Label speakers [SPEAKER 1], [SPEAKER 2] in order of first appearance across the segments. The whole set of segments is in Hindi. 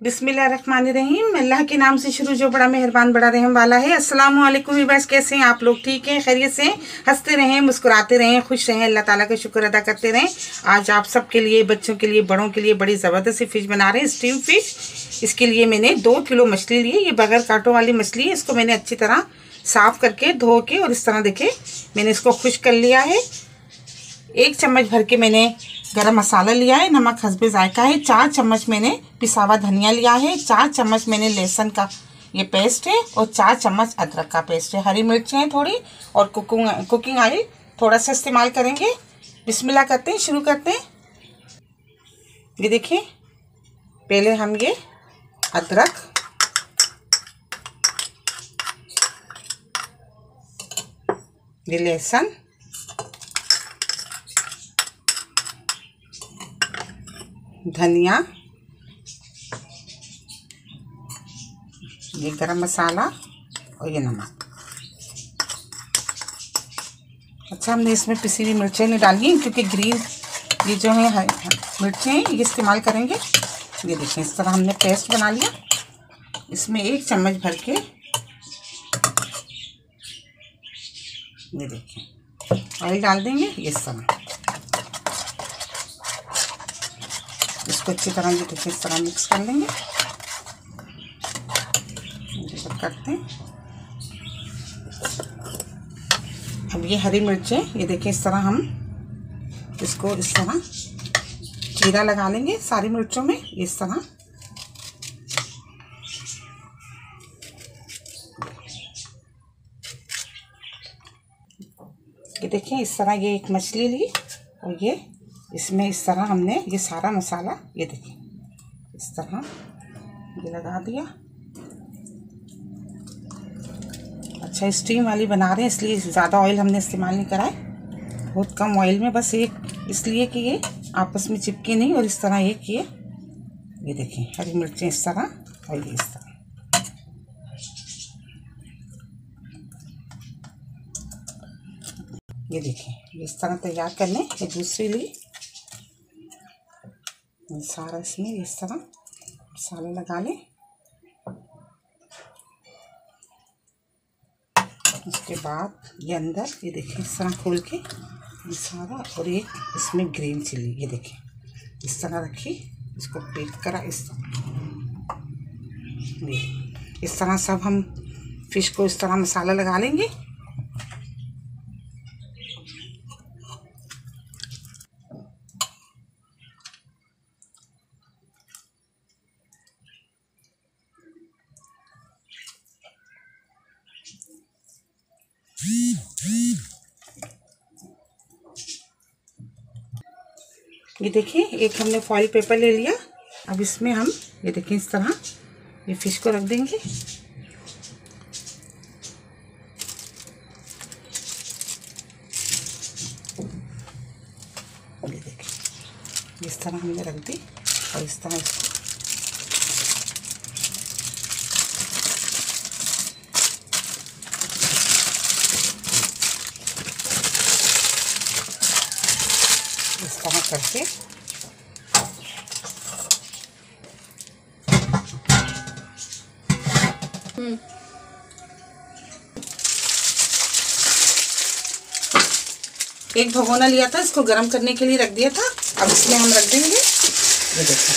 [SPEAKER 1] बिस्मिल्लाहिर्रहमानिर्रहीम। अल्लाह के नाम से शुरू जो बड़ा मेहरबान बड़ा रहम वाला है। अस्सलाम वालेकुम वीवर्स, कैसे हैं आप लोग? ठीक हैं, खैरियत से? हंसते रहें, मुस्कुराते रहें, खुश रहें, अल्लाह ताला का शुक्र अदा करते रहें। आज आप सबके लिए, बच्चों के लिए, बड़ों के लिए बड़ी ज़बरदस्त सी फ़िश बना रहे हैं, स्टीम फ़िश। इसके लिए मैंने 2 किलो मछली ली है। ये बगैर कांटों वाली मछली है। इसको मैंने अच्छी तरह साफ़ करके धो के और इस तरह देखे मैंने इसको खुश कर लिया है। 1 चम्मच भर के मैंने गरम मसाला लिया है, नमक हस्बे जायका है। 4 चम्मच मैंने पिसा हुआ धनिया लिया है। 4 चम्मच मैंने लहसुन का ये पेस्ट है और 4 चम्मच अदरक का पेस्ट है। हरी मिर्चें हैं थोड़ी और कुकिंग ऑयल थोड़ा सा इस्तेमाल करेंगे। बिस्मिल्लाह करते हैं, शुरू करते हैं। ये देखिए, पहले हम ये अदरक, ये लहसुन, धनिया, ये गरम मसाला और ये नमक। अच्छा, हमने इसमें पिसी हुई मिर्चें नहीं डाली हैं क्योंकि ग्रीन ये जो है मिर्चें हैं ये इस्तेमाल करेंगे। ये देखें, इस तरह हमने पेस्ट बना लिया। इसमें 1 चम्मच भर के ये देखें ऑयल डाल देंगे। इस तरह इसको अच्छी तरह ये देखिए इस तरह मिक्स कर लेंगे। सब करते हैं। अब ये हरी मिर्चें ये देखिए इस तरह हम इसको इस तरह चीरा लगा लेंगे सारी मिर्चों में। इस तरह ये देखिए इस तरह ये एक मछली ली और ये इसमें इस तरह हमने ये सारा मसाला ये देखिए इस तरह ये लगा दिया। अच्छा, स्टीम वाली बना रहे हैं इसलिए ज़्यादा ऑयल हमने इस्तेमाल नहीं करा है, बहुत कम ऑयल में, बस एक इसलिए कि ये आपस में चिपके नहीं। और इस तरह एक ये देखिए हरी मिर्चें इस तरह और ये इस तरह ये देखिए इस तरह तैयार कर लें। ये दूसरी ली सारा इसमें इस तरह मसाला लगा लें। उसके बाद ये अंदर ये देखिए इस तरह खोल के ये सारा और एक इसमें ग्रीन चिली ये देखिए इस तरह रखी, इसको पैक करा इस तरह। ये इस तरह सब हम फिश को इस तरह मसाला लगा लेंगे। ये देखिए एक हमने फॉइल पेपर ले लिया। अब इसमें हम ये देखिए इस तरह ये फिश को रख देंगे। ये देखिए इस तरह हमने रख दी और इस तरह इसको इस तरह करके एक भगोना लिया था, इसको गर्म करने के लिए रख दिया था। अब इसमें हम रख देंगे। ये देखो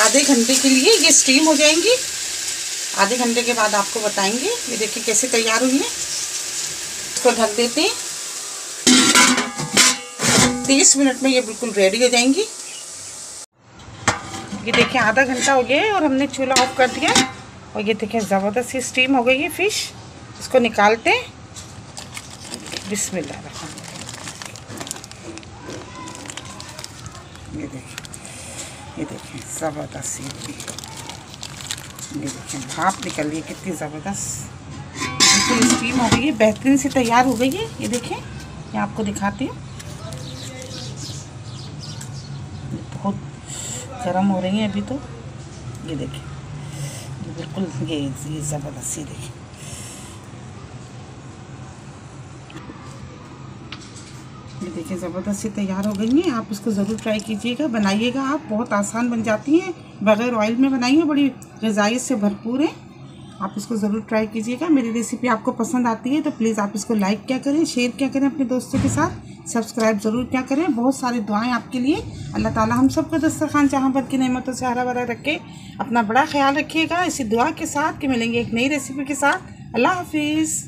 [SPEAKER 1] आधे घंटे के लिए ये स्टीम हो जाएंगी। आधे घंटे के बाद आपको बताएंगे। ये देखिए कैसे तैयार हुई है। इसको ढक देते हैं। 30 मिनट में ये बिल्कुल रेडी हो जाएंगी। ये देखिए आधा घंटा हो गया है और हमने चूल्हा ऑफ कर दिया और ये देखिए ज़बरदस्त सी स्टीम हो गई है फ़िश। इसको निकालते हैं। बिस्मिल्लाह। ये देखिए ज़बरदस्त सी, ये देखिए भाप निकल रही है कितनी ज़बरदस्त, बिल्कुल स्टीम हो गई है, बेहतरीन सी तैयार हो गई है। ये देखिए मैं आपको दिखाती हूँ। बहुत गर्म हो रही है अभी तो। ये देखिए बिल्कुल ये ज़बरदस्त सी देखिए। ये देखिए ज़बरदस्त से तैयार हो गई हैं। आप इसको ज़रूर ट्राई कीजिएगा, बनाइएगा आप, बहुत आसान बन जाती हैं, बग़ैर ऑयल में बनाइए, बड़ी ग़िज़ाइयत से भरपूर है। आप इसको ज़रूर ट्राई कीजिएगा। मेरी रेसिपी आपको पसंद आती है तो प्लीज़ आप इसको लाइक क्या करें, शेयर क्या करें अपने दोस्तों के साथ, सब्सक्राइब ज़रूर क्या करें। बहुत सारी दुआएं आपके लिए। अल्लाह ताला हम सबका दस्तरखान जहाँ पर की नेमतों से हरा भरा रखे। अपना बड़ा ख्याल रखिएगा इसी दुआ के साथ कि मिलेंगे एक नई रेसिपी के साथ। अल्लाह हाफिज़।